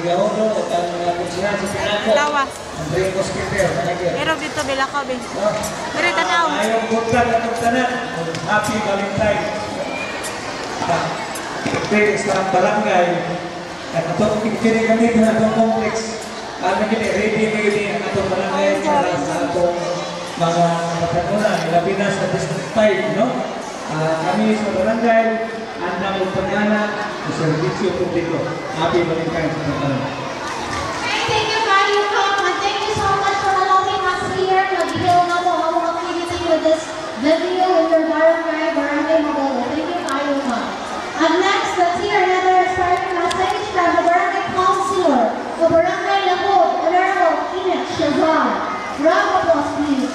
Gauno, o ang mga kunsihan sa Pinako. Lawas. Andre Mosquitero, kanagir. Pero dito Bilakaw, be. Pero tanaw. Ayaw buntag at tanan. Happy Valentine. Pwede sa barangay. At itong kini kami na itong complex. Ano kini, ready na kini ang itong barangay para sa itong mga pagkakunan. Labi na sa District 5, no? Kami sa barangay, anda mo pagana sa servisyo publiko. Happy Valentine sa mga. Thank you, Mario Kong, and thank you so much for allowing us here. Nag-heal na po ang activity with this video in your barangay Magolo. Thank you, Mario Kong. And next, let's hear another inspiring message from the barangay councilor of Barangay Labog, Honorable Inek Shazar. Round of applause, please.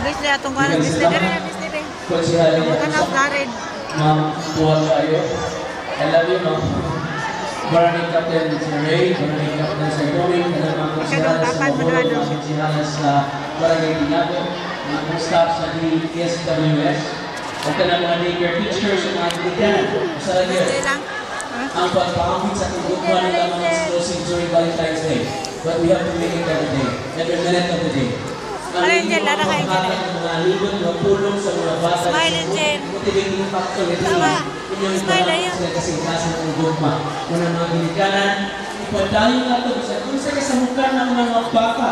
Bisli atong kanan bisli dire bisli be. Konsihali niya. Kanang garid. Ma'am, buwan kayo. I love you, ma'am. Barangay Captain si Ray, Barangay Captain sa Growing, kanang mga konsihali sa Magolo, mga konsihali sa Barangay Tinago, mga staff sa DSWS, o kanang mga daycare teachers, mga kaibigan, sa lagyan. Ang pagpapakit sa kagugman ng mga explosive during Valentine's Day. But we have to make it every day, every minute of the day. Ano yun dyan? Lara kayo dyan. Mga libon, mga pulong sa mga bata. Smile yun dyan. Motivating factor. Tama. Smile na yun. Sila kasi klase ng gugma. Kung mga ginikanan, ipadayo na ito. Kung sa kasamukan ng mga bata,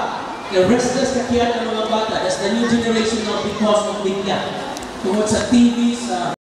restless kakiyan ng mga bata. That's the new generation of because of media. Tungkol sa TV, sa